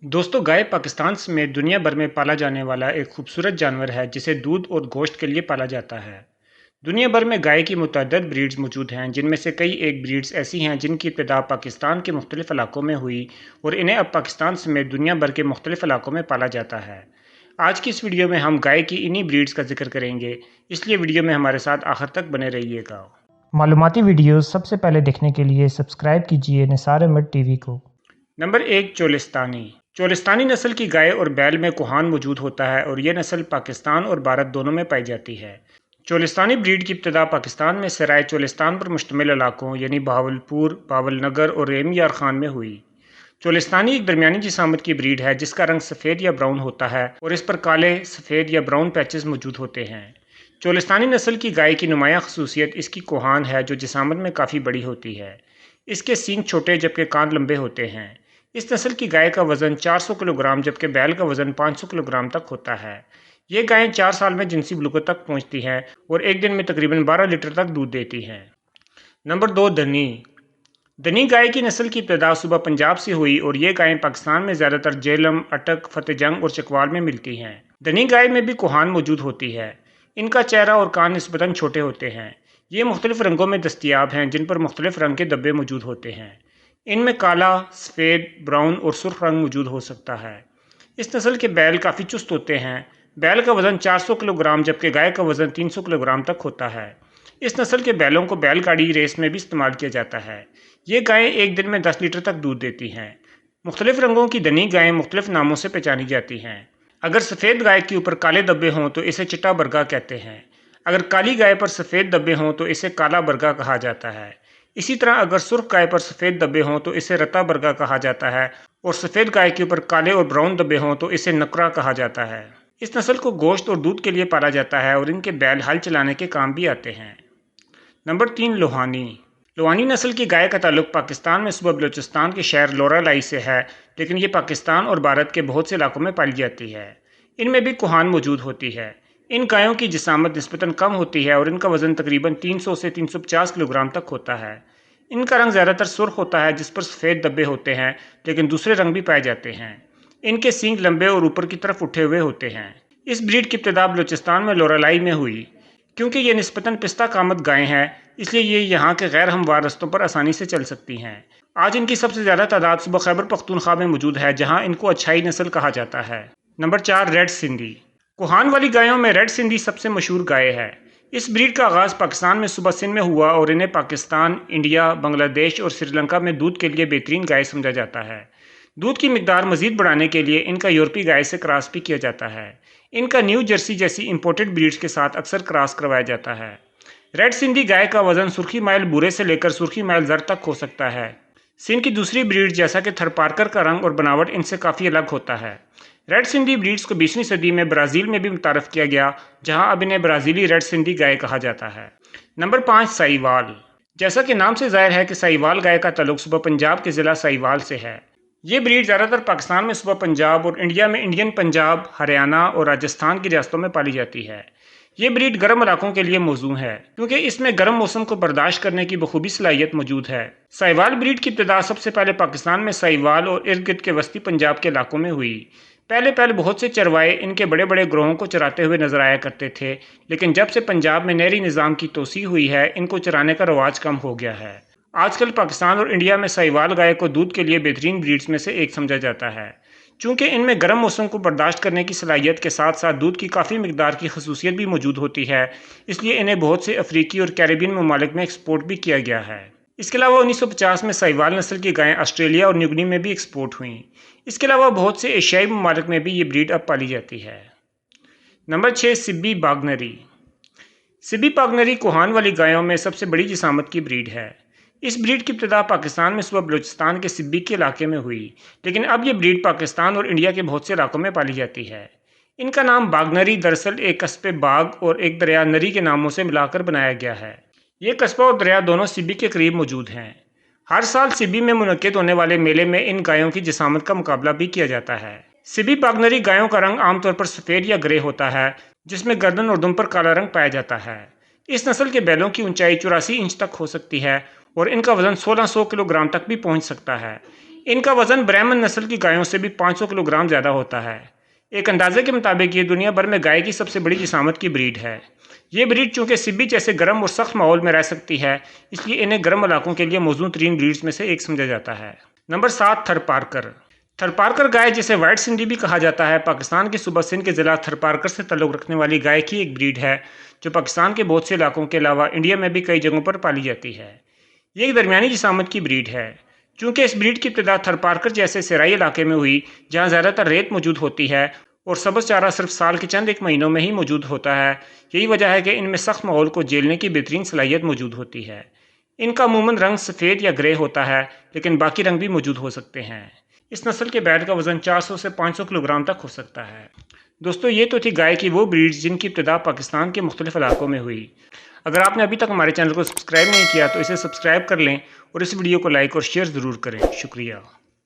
दोस्तों, गाय पाकिस्तान समेत दुनिया भर में पाला जाने वाला एक खूबसूरत जानवर है जिसे दूध और गोश्त के लिए पाला जाता है। दुनिया भर में गाय की मुतअद्दिद ब्रीड्स मौजूद हैं, जिनमें से कई एक ब्रीड्स ऐसी हैं जिनकी इब्तिदा पाकिस्तान के मुख्तलिफ इलाकों में हुई और इन्हें अब पाकिस्तान समेत दुनिया भर के मुख्तलिफ इलाकों में पाला जाता है। आज की इस वीडियो में हम गाय की इन्हीं ब्रीड्स का जिक्र करेंगे, इसलिए वीडियो में हमारे साथ आखिर तक बने रहिएगा। मालूमाती वीडियोस सबसे पहले देखने के लिए सब्सक्राइब कीजिए निसार अहमद टीवी को। नंबर 1, चोलिस्तानी। चोलिस्तानी नस्ल की गाय और बैल में कुहान मौजूद होता है और यह नस्ल पाकिस्तान और भारत दोनों में पाई जाती है। चोलिस्तानी ब्रीड की इब्तिदा पाकिस्तान में सराय चोलिस्तान पर मुश्तमिल इलाकों यानी बहावलपुर, बावलनगर और एम यार खान में हुई। चोलिस्तानी एक दरमियानी जिसामत की ब्रीड है जिसका रंग सफ़ेद या ब्राउन होता है और इस पर काले, सफ़ेद या ब्राउन पैचेस मौजूद होते हैं। चोलिस्तानी नस्ल की गाय की नुमायाँ खसूसियत इसकी कोहान है जो जिसामत में काफ़ी बड़ी होती है। इसके सींग छोटे जबकि कान लंबे होते हैं। इस नस्ल की गाय का वज़न 400 किलोग्राम जबकि बैल का वज़न 500 किलोग्राम तक होता है। ये गायें 4 साल में जिनसी बलूगत तक पहुँचती हैं और एक दिन में तकरीबन 12 लीटर तक दूध देती हैं। नंबर 2, धनी। धनी गाय की नस्ल की इब्तिदा सूबा पंजाब से हुई और ये गायें पाकिस्तान में ज़्यादातर जेलम, अटक, फतेहजंग और चकवाल में मिलती हैं। धनी गाय में भी कोहान मौजूद होती है। इनका चेहरा और कान निस्बतन छोटे होते हैं। ये मुख्तलिफ रंगों में दस्तियाब हैं जिन पर मुख्तलिफ रंग के धब्बे मौजूद होते हैं। इनमें काला, सफ़ेद, ब्राउन और सुर्ख रंग मौजूद हो सकता है। इस नस्ल के बैल काफ़ी चुस्त होते हैं। बैल का वज़न 400 किलोग्राम जबकि गाय का वज़न 300 किलोग्राम तक होता है। इस नस्ल के बैलों को बैलगाड़ी रेस में भी इस्तेमाल किया जाता है। ये गायें एक दिन में 10 लीटर तक दूध देती हैं। मुख्तलिफ रंगों की धनी गायें मुख्तलिफ नामों से पहचानी जाती हैं। अगर सफ़ेद गाय के ऊपर काले धब्बे हों तो इसे चिट्टा बरगा कहते हैं। अगर काली गाय पर सफ़ेद धब्बे हों तो इसे काला बरगा कहा जाता है। इसी तरह अगर सुर्ख गाय पर सफ़ेद धब्बे हों तो इसे रत्ता बरगा कहा जाता है और सफ़ेद गाय के ऊपर काले और ब्राउन धब्बे हों तो इसे नकरा कहा जाता है। इस नस्ल को गोश्त और दूध के लिए पाला जाता है और इनके बैल हल चलाने के काम भी आते हैं। नंबर 3, लोहानी। लोहानी नस्ल की गाय का ताल्लुक पाकिस्तान में सूबा बलूचिस्तान के शहर लोरालाई से है, लेकिन ये पाकिस्तान और भारत के बहुत से इलाकों में पाली जाती है। इनमें भी कुहान मौजूद होती है। इन गायों की जिसामत निस्बतन कम होती है और इनका वज़न तकरीबन 300 से 350 किलोग्राम तक होता है। इनका रंग ज़्यादातर सुर्ख होता है जिस पर सफ़ेद धब्बे होते हैं, लेकिन दूसरे रंग भी पाए जाते हैं। इनके सींग लंबे और ऊपर की तरफ उठे हुए होते हैं। इस ब्रीड की इब्तिदा बलूचिस्तान में लोरालाई में हुई। क्योंकि ये निस्बतन पिस्ता कामत गायें हैं, इसलिए ये यहाँ के गैर हमवार रस्तों पर आसानी से चल सकती हैं। आज इनकी सबसे ज़्यादा तादाद सूबा खैबर पख्तूनख्वा में मौजूद है, जहाँ इनको अच्छाई नस्ल कहा जाता है। Number 4, red Sindhi. कोहान वाली गायों में रेड सिंधी सबसे मशहूर गाय है। इस ब्रीड का आगाज़ पाकिस्तान में सूबा सिंध में हुआ और इन्हें पाकिस्तान, इंडिया, बांग्लादेश और श्रीलंका में दूध के लिए बेहतरीन गाय समझा जाता है। दूध की मिकदार मज़ीद बढ़ाने के लिए इनका यूरोपीय गाय से क्रॉस भी किया जाता है। इनका न्यू जर्सी जैसी इंपोर्टेड ब्रीड्स के साथ अक्सर क्रॉस करवाया जाता है। रेड सिंधी गाय का वज़न सुर्खी माइल भूरे से लेकर सुर्खी माइल जर तक हो सकता है। सिंध की दूसरी ब्रीड जैसा कि थरपारकर का रंग और बनावट इनसे काफ़ी अलग होता है। रेड सिंधी ब्रीड्स को 20वीं सदी में ब्राज़ील में भी मुतारफ़ किया गया, जहां अब इन्हें ब्राज़ीली रेड सिंधी गाय कहा जाता है। नंबर 5, साहिवाल। जैसा कि नाम से ज़ाहिर है कि साहिवाल गाय का ताल्लुक सूबा पंजाब के ज़िला साहिवाल से है। ये ब्रीड ज़्यादातर पाकिस्तान में सूबा पंजाब और इंडिया में इंडियन पंजाब, हरियाणा और राजस्थान की रियासतों में पाली जाती है। ये ब्रीड गर्म इलाकों के लिए मौजू है क्योंकि इसमें गर्म मौसम को बर्दाश्त करने की बखूबी सलाहियत मौजूद है। साहिवाल ब्रीड की इब्तिदा सबसे पहले पाकिस्तान में साहिवाल और इर्द गिर्द के वस्ती पंजाब के इलाकों में हुई। पहले बहुत से चरवाए इनके बड़े बड़े ग्रोहों को चराते हुए नजर आया करते थे, लेकिन जब से पंजाब में नहरी निज़ाम की तोसी हुई है, इनको चराने का रवाज कम हो गया है। आजकल पाकिस्तान और इंडिया में साहिवाल गाय को दूध के लिए बेहतरीन ब्रीड्स में से एक समझा जाता है। चूँकि इनमें गर्म मौसम को बर्दाश्त करने की सलाहियत के साथ साथ दूध की काफ़ी मिकदार की खसूसियत भी मौजूद होती है, इसलिए इन्हें बहुत से अफ्रीकी और कैरेबियन ममालिक में एक्सपोर्ट भी किया गया है। इसके अलावा 1950 में साहिवाल नस्ल की गायें ऑस्ट्रेलिया और न्यूगिनी में भी एक्सपोर्ट हुईं। इसके अलावा बहुत से एशियाई ममालिक में भी ये ब्रीड अब पाली जाती है। नंबर 6, सिब्बी बागनरी। सिब्बी बागनरी कोहान वाली गायों में सबसे बड़ी जिसामत की ब्रीड है। इस ब्रीड की इब्तिदा पाकिस्तान में सूबा बलूचिस्तान के सिब्बी के इलाके में हुई, लेकिन अब ये ब्रीड पाकिस्तान और इंडिया के बहुत से इलाकों में पाली जाती है। इनका नाम बागनरी दरअसल एक कस्बे बाग और एक दरिया नरी के नामों से मिलाकर बनाया गया है। ये कस्बा और दरिया दोनों सिब्बी के करीब मौजूद हैं। हर साल सिब्बी में मुनक्किद होने वाले मेले में इन गायों की जिसामत का मुकाबला भी किया जाता है। सिब्बी बागनरी गायों का रंग आमतौर पर सफ़ेद या ग्रे होता है, जिसमें गर्दन और दुम पर काला रंग पाया जाता है। इस नस्ल के बैलों की ऊंचाई 84 इंच तक हो सकती है और इनका वज़न 1600 किलोग्राम तक भी पहुंच सकता है। ان کا وزن برہمن نسل کی گایوں سے بھی 500 کلو گرام زیادہ ہوتا ہے۔ ایک اندازے کے مطابق یہ دنیا بھر میں گائے کی سب سے بڑی جسامت کی بریڈ ہے۔ یہ بریڈ چونکہ سبی جیسے گرم اور سخت ماحول میں رہ سکتی ہے، اس لیے انہیں گرم علاقوں کے لیے موزوں ترین بریڈز میں سے ایک سمجھا جاتا ہے۔ نمبر 7، تھرپارکر۔ تھرپارکر گائے جسے وائٹ سندھی بھی کہا جاتا ہے، پاکستان کے صوبہ سندھ کے ضلع تھرپارکر سے تعلق رکھنے والی گائے کی ایک بریڈ ہے جو پاکستان کے بہت سے علاقوں کے علاوہ انڈیا میں بھی کئی جگہوں پر پالی جاتی ہے۔ یہ ایک درمیانی جسامت کی بریڈ ہے۔ چونکہ اس بریڈ کی ابتدا تھرپارکر جیسے صحرائی علاقے میں ہوئی جہاں زیادہ تر ریت موجود ہوتی ہے اور سبز چارہ صرف سال کے چند ایک مہینوں میں ہی موجود ہوتا ہے، یہی وجہ ہے کہ ان میں سخت ماحول کو جھیلنے کی بہترین صلاحیت موجود ہوتی ہے۔ ان کا عموماً رنگ سفید یا گرے ہوتا ہے، لیکن باقی رنگ بھی موجود ہو سکتے ہیں۔ اس نسل کے بیل کا وزن 400 سے 500 کلو گرام تک ہو سکتا ہے۔ دوستو، یہ تو تھی گائے کی وہ بریڈز جن کی ابتدا پاکستان کے مختلف علاقوں میں ہوئی۔ اگر آپ نے ابھی تک ہمارے چینل کو سبسکرائب نہیں کیا تو اسے سبسکرائب کر لیں اور اس ویڈیو کو لائک اور شیئر ضرور کریں۔ شکریہ۔